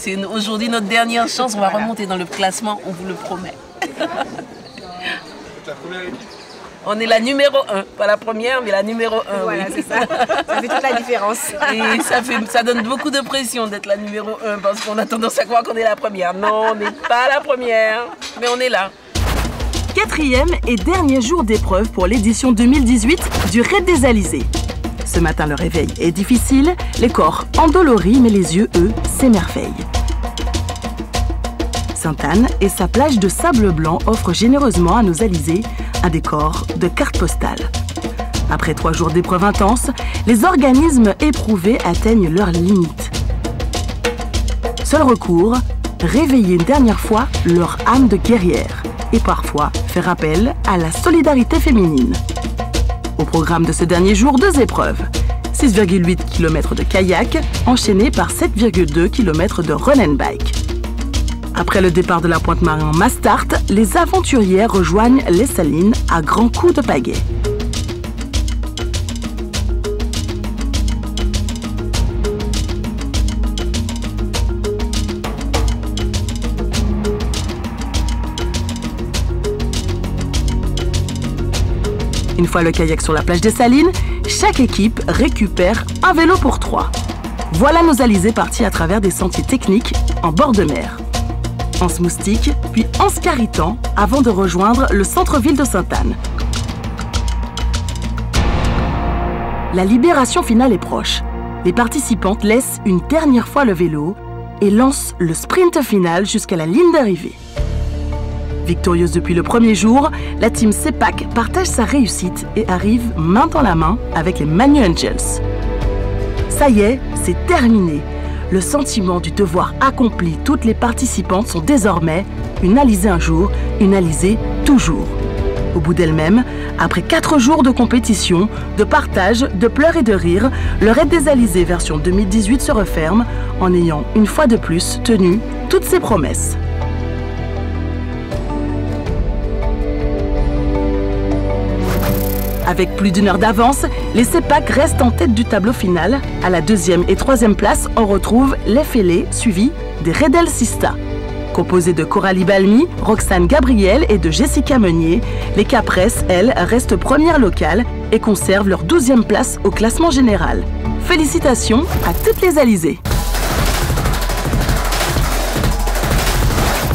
c'est aujourd'hui notre dernière chance. On va remonter dans le classement, on vous le promet. La première équipe. On est la numéro 1, pas la première, mais la numéro 1. Voilà, oui. c'est ça. Ça fait toute la différence. Et ça donne beaucoup de pression d'être la numéro 1 parce qu'on a tendance à croire qu'on est la première. Non, on n'est pas la première, mais on est là. Quatrième et dernier jour d'épreuve pour l'édition 2018 du Raid des Alizés. Ce matin, le réveil est difficile, les corps endoloris, mais les yeux, eux, s'émerveillent. Sainte-Anne et sa plage de sable blanc offrent généreusement à nos alizés un décor de carte postale. Après 3 jours d'épreuve intense, les organismes éprouvés atteignent leurs limites. Seul recours, réveiller une dernière fois leur âme de guerrière et parfois faire appel à la solidarité féminine. Au programme de ce dernier jour, 2 épreuves. 6,8 km de kayak, enchaîné par 7,2 km de run and bike. Après le départ de la Pointe-Marin Mastart, les aventurières rejoignent les Salines à grands coups de pagaie. Une fois le kayak sur la plage des Salines, chaque équipe récupère un vélo pour 3. Voilà nos alizés partis à travers des sentiers techniques en bord de mer. Anse Moustique, puis Anse Caritan, avant de rejoindre le centre-ville de Sainte-Anne. La libération finale est proche. Les participantes laissent une dernière fois le vélo et lancent le sprint final jusqu'à la ligne d'arrivée. Victorieuse depuis le premier jour, la team CEPAC partage sa réussite et arrive main dans la main avec les Manu Angels. Ça y est, c'est terminé. Le sentiment du devoir accompli, toutes les participantes sont désormais une alizée un jour, une alizée toujours. Au bout d'elle-même, après 4 jours de compétition, de partage, de pleurs et de rires, le Raid des Alizés version 2018 se referme en ayant une fois de plus tenu toutes ses promesses. Avec plus d'1 heure d'avance, les CEPAC restent en tête du tableau final. À la 2e et 3e place, on retrouve les Fêlés, suivis des Redel Sista. Composés de Coralie Balmy, Roxane Gabriel et de Jessica Meunier, les Capresses, elles, restent premières locales et conservent leur 12e place au classement général. Félicitations à toutes les alizées.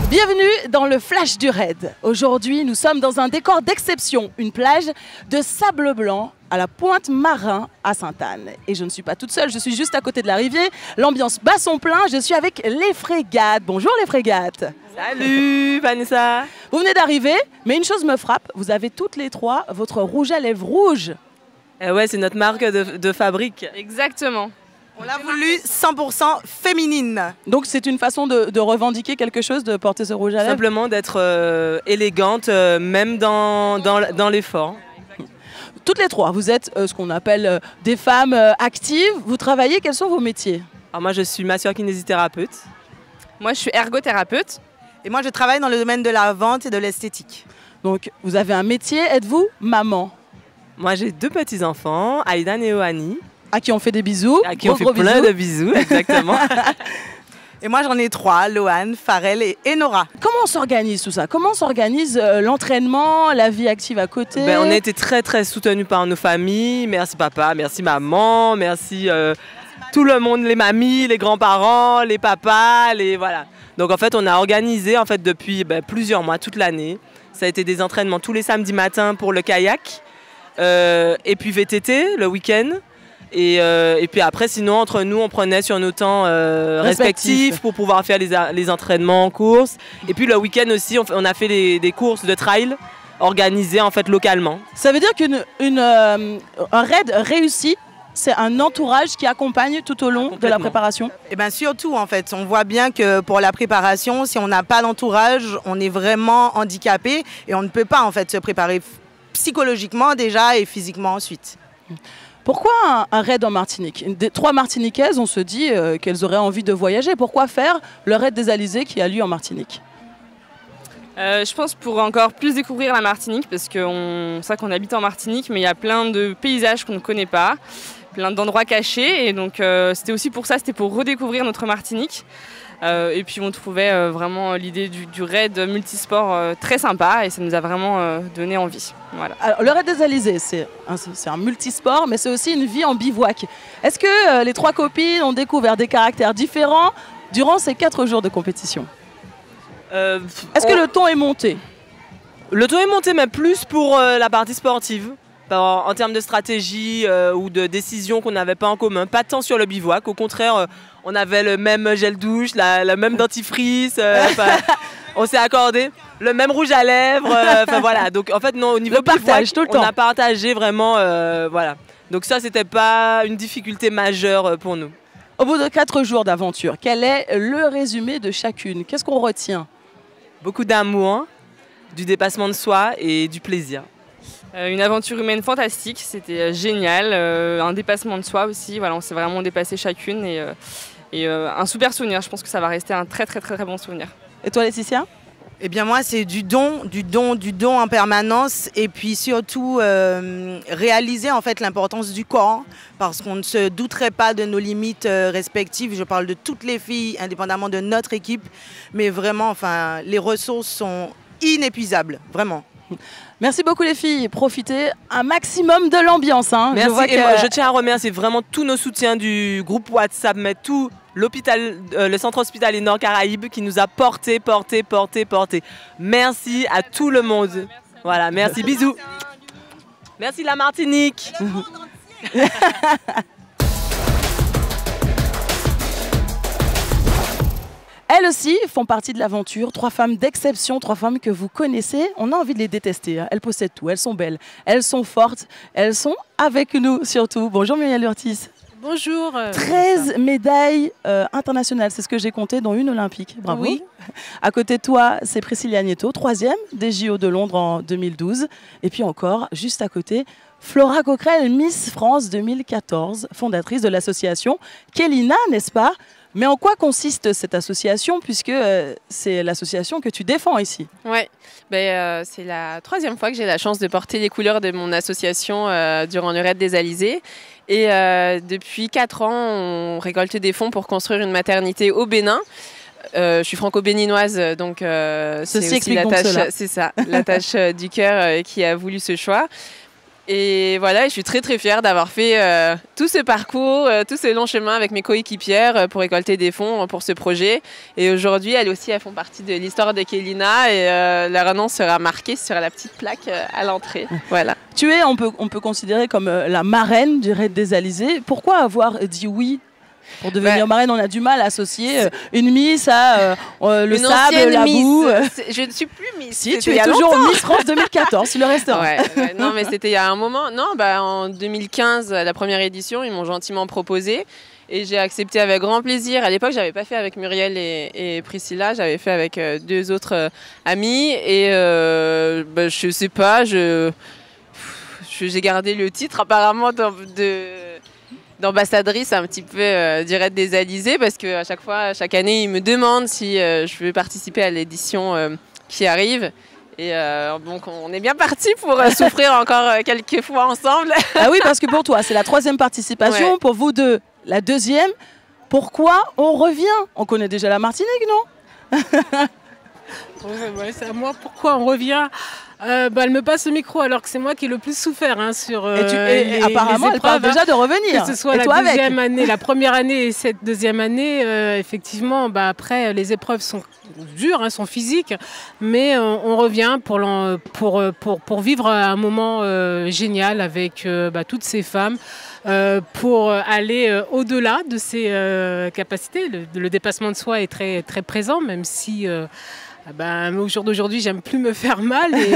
Bienvenue dans le Flash du Raid. Aujourd'hui, nous sommes dans un décor d'exception, une plage de sable blanc à la Pointe-Marin à Sainte-Anne. Et je ne suis pas toute seule, je suis juste à côté de la rivière. L'ambiance bat son plein, je suis avec les frégates. Bonjour les frégates. Salut Vanessa. Vous venez d'arriver, mais une chose me frappe, vous avez toutes les 3 votre rouge à lèvres rouge. Ouais, c'est notre marque de fabrique. Exactement. On l'a voulu 100% féminine. Donc c'est une façon de revendiquer quelque chose, de porter ce rouge à lèvres. Simplement d'être élégante, même dans l'effort. Toutes les 3, vous êtes ce qu'on appelle des femmes actives. Vous travaillez, quels sont vos métiers? Alors moi je suis masseur-kinésithérapeute. Moi je suis ergothérapeute. Et moi je travaille dans le domaine de la vente et de l'esthétique. Donc vous avez un métier, êtes-vous maman? Moi j'ai 2 petits-enfants, Aïdan et Ohani. À qui on fait des bisous. À qui on fait plein de bisous, exactement. Et moi j'en ai 3, Loane, Farel et Nora. Comment on s'organise tout ça? Comment s'organise l'entraînement, la vie active à côté? On a été très très soutenus par nos familles. Merci papa, merci maman, merci tout le monde, les mamies, les grands-parents, les papas, voilà. Donc en fait on a organisé en fait depuis plusieurs mois, toute l'année. Ça a été des entraînements tous les samedis matins pour le kayak. Et puis VTT le week-end. Et puis après, sinon, entre nous, on prenait sur nos temps respectifs pour pouvoir faire les entraînements en course. Et puis le week-end aussi, on a fait des courses de trail organisées en fait localement. Ça veut dire qu'un raid réussi, c'est un entourage qui accompagne tout au long de la préparation? Et bien surtout, en fait, on voit bien que pour la préparation, si on n'a pas d'entourage, on est vraiment handicapé et on ne peut pas en fait se préparer psychologiquement déjà et physiquement ensuite. Pourquoi un raid en Martinique? Des 3 Martiniquaises, on se dit qu'elles auraient envie de voyager. Pourquoi faire le Raid des Alizés qui a lieu en Martinique? Je pense pour encore plus découvrir la Martinique, parce qu'on sait qu'on habite en Martinique, mais il y a plein de paysages qu'on ne connaît pas. plein d'endroits cachés. Et donc c'était aussi pour ça, c'était pour redécouvrir notre Martinique. Et puis on trouvait vraiment l'idée du raid multisport très sympa et ça nous a vraiment donné envie. Voilà. Alors, le raid des Alizés, c'est un multisport, mais c'est aussi une vie en bivouac. Est-ce que les 3 copines ont découvert des caractères différents durant ces 4 jours de compétition? Est-ce que le ton est monté? Le ton est monté, mais plus pour la partie sportive. En termes de stratégie ou de décision qu'on n'avait pas en commun. Pas tant sur le bivouac, au contraire, on avait le même gel douche, la même dentifrice, on s'est accordé le même rouge à lèvres. Voilà. Donc en fait, non, au niveau le partage, bivouac, tout le temps. on a partagé vraiment. Voilà. Donc ça, c'était pas une difficulté majeure pour nous. Au bout de 4 jours d'aventure, quel est le résumé de chacune? Qu'est-ce qu'on retient? Beaucoup d'amour, du dépassement de soi et du plaisir. Une aventure humaine fantastique, c'était génial, un dépassement de soi aussi, voilà, on s'est vraiment dépassé chacune et un super souvenir, je pense que ça va rester un très bon souvenir. Et toi Laetitia? Eh bien moi c'est du don en permanence et puis surtout réaliser en fait l'importance du corps parce qu'on ne se douterait pas de nos limites respectives. Je parle de toutes les filles indépendamment de notre équipe, mais vraiment enfin les ressources sont inépuisables, vraiment. Merci beaucoup les filles, profitez un maximum de l'ambiance. Hein. Merci, moi, je tiens à remercier vraiment tous nos soutiens du groupe WhatsApp, mais tout l'hôpital, le centre hospitalier Nord Caraïbes qui nous a porté. Merci à tout le monde. Voilà, merci, bisous. Merci la Martinique. Elles aussi font partie de l'aventure. 3 femmes d'exception, 3 femmes que vous connaissez. On a envie de les détester. Hein. Elles possèdent tout. Elles sont belles. Elles sont fortes. Elles sont avec nous surtout. Bonjour Muriel Urtis. Bonjour. 13 médailles internationales, c'est ce que j'ai compté, dont une olympique. Bravo. Oui. À côté de toi, c'est Priscilla Nieto, 3e des JO de Londres en 2012. Et puis encore, juste à côté, Flora Coquerel, Miss France 2014, fondatrice de l'association Kélina, n'est-ce pas? Mais en quoi consiste cette association, puisque c'est l'association que tu défends ici? Oui, c'est la 3e fois que j'ai la chance de porter les couleurs de mon association durant le raid des Alizés. Et depuis 4 ans, on récolte des fonds pour construire une maternité au Bénin. Je suis franco-béninoise, donc c'est aussi la tâche du cœur qui a voulu ce choix. Et voilà, je suis très fière d'avoir fait tout ce parcours, tout ce long chemin avec mes coéquipières pour récolter des fonds pour ce projet. Et aujourd'hui, elles aussi, elles font partie de l'histoire de Kélina et leur nom sera marqué sur la petite plaque à l'entrée. Voilà. Tu es, on peut considérer comme la marraine du raid des Alizés. Pourquoi avoir dit oui? Pour devenir marraine, on a du mal à associer une Miss à le sable, la boue. Je ne suis plus Miss. Si, tu es toujours Miss France 2014 sur le restaurant. Non, mais c'était il y a un moment. Non, en 2015, la première édition, ils m'ont gentiment proposé. Et j'ai accepté avec grand plaisir. À l'époque, je n'avais pas fait avec Muriel et Priscilla. J'avais fait avec 2 autres amies. Et je ne sais pas, j'ai gardé le titre apparemment d'ambassadrice un petit peu du raid des Alizés parce qu'à chaque année, ils me demandent si je veux participer à l'édition qui arrive. Et donc, on est bien parti pour souffrir encore quelques fois ensemble. Ah oui, parce que pour toi, c'est la 3e participation. Ouais. Pour vous deux, la 2e. Pourquoi on revient? On connaît déjà la Martinique, non? C'est à moi. Pourquoi on revient? Elle me passe le micro alors que c'est moi qui ai le plus souffert sur apparemment, les épreuves, elle parle déjà de revenir. Que ce soit la première année et cette 2e année, effectivement, après, les épreuves sont dures, sont physiques, mais on revient pour vivre un moment génial avec toutes ces femmes. Pour aller au-delà de ces capacités. Le dépassement de soi est très présent, même si au jour d'aujourd'hui, j'aime plus me faire mal et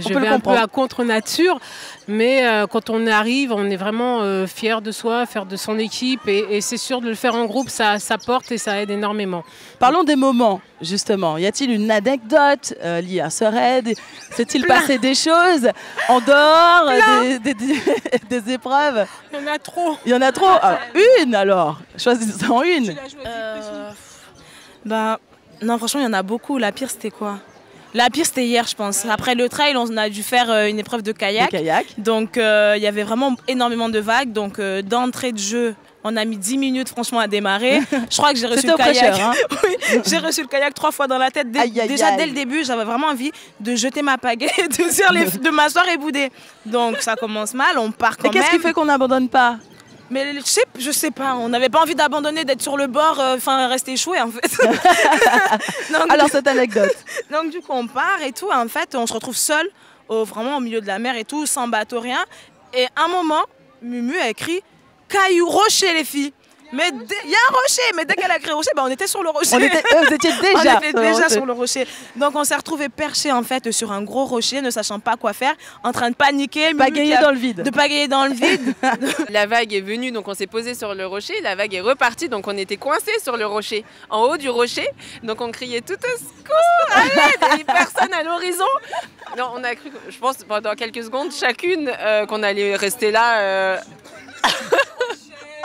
je vais un peu à contre-nature. Mais quand on arrive, on est vraiment fier de soi, fier de son équipe et c'est sûr de le faire en groupe, ça porte et ça aide énormément. Parlons des moments, justement. Y a-t-il une anecdote liée à ce raid? S'est-il passé des choses en dehors des épreuves? Il y en a trop. Il y en a trop. Une alors. Choisissons une. Non, franchement, il y en a beaucoup. La pire, c'était quoi? La pire, c'était hier, je pense. Après le trail, on a dû faire une épreuve de kayak. Donc, il y avait vraiment énormément de vagues. Donc, d'entrée de jeu, on a mis 10 minutes, franchement, à démarrer. Je crois que j'ai reçu le kayak. Prêcheur, hein. Oui, j'ai reçu le kayak 3 fois dans la tête. Déjà, dès le début, j'avais vraiment envie de jeter ma pagaie, de m'asseoir et bouder. Donc, ça commence mal. On part quand même. Et qu'est-ce qui fait qu'on n'abandonne pas? Mais je sais pas, on n'avait pas envie d'abandonner, d'être sur le bord, rester échoué en fait. Donc, alors cette anecdote. Donc du coup on part et tout, en fait on se retrouve seul, vraiment au milieu de la mer et tout, sans bateau, rien. Et à un moment, Mumu a écrit « Caillou, rocher les filles ». Mais il y a un rocher, mais dès qu'elle a créé rocher, on était sur le rocher. Vous étiez déjà, sur le rocher. Donc on s'est retrouvés perchés en fait sur un gros rocher, ne sachant pas quoi faire, en train de paniquer, pagayer dans le vide. De pagayer dans le vide. La vague est venue, donc on s'est posé sur le rocher. La vague est repartie, donc on était coincés sur le rocher, en haut du rocher. Donc on criait tout au secours, à l'aide, et personne à l'horizon. Non, on a cru, je pense pendant quelques secondes, chacune qu'on allait rester là.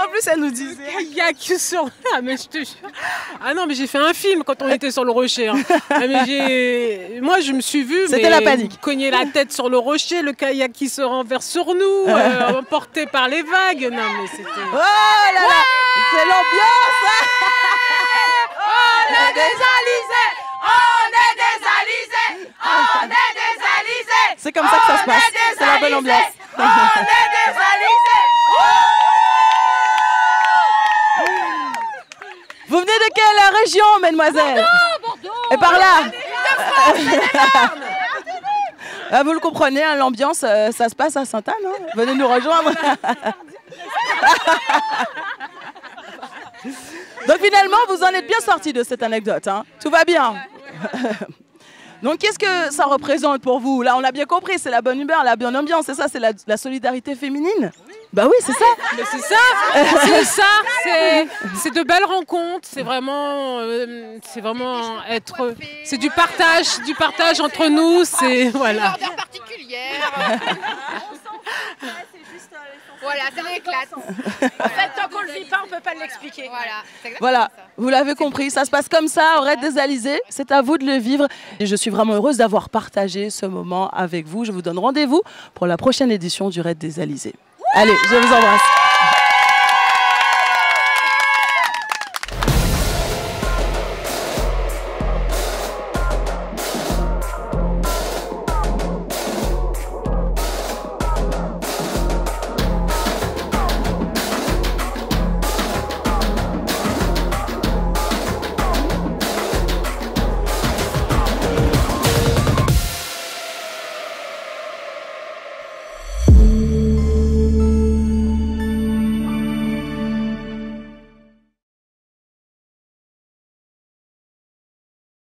En plus, elle nous disait. Kayak sur. Ah, mais je te jure. Ah non, mais j'ai fait un film quand on était sur le rocher. Hein. Ah, mais moi, je me suis vue. C'était la panique. Cogner la tête sur le rocher, le kayak qui se renverse sur nous, emporté par les vagues. Non, mais c'était. Oh là là, c'est l'ambiance. On est des alizés. On est des alizés. On est des alizés. C'est comme ça que ça se passe. C'est la bonne ambiance. On est des alizés. Vous venez de quelle région, mesdemoiselles? Bordeaux. Et par là vous le comprenez, hein, l'ambiance, ça se passe à Sainte-Anne. Hein. Venez nous rejoindre. Donc finalement, vous en êtes bien sortis de cette anecdote. Hein. Tout va bien. Donc qu'est-ce que ça représente pour vous? Là, on a bien compris, c'est la bonne humeur, la bonne ambiance, c'est ça, c'est la solidarité féminine. Bah oui, c'est ça. Mais c'est ça, c'est ça. C'est de belles rencontres. C'est vraiment être. C'est du partage entre nous. C'est voilà. Une odeur particulière. Voilà, ça m'éclate. En fait, tant qu'on le vit pas, on peut pas l'expliquer. Voilà, vous l'avez compris, ça se passe comme ça au Raid des Alizés. C'est à vous de le vivre. Et je suis vraiment heureuse d'avoir partagé ce moment avec vous. Je vous donne rendez-vous pour la prochaine édition du Raid des Alizés. Allez, je vous embrasse.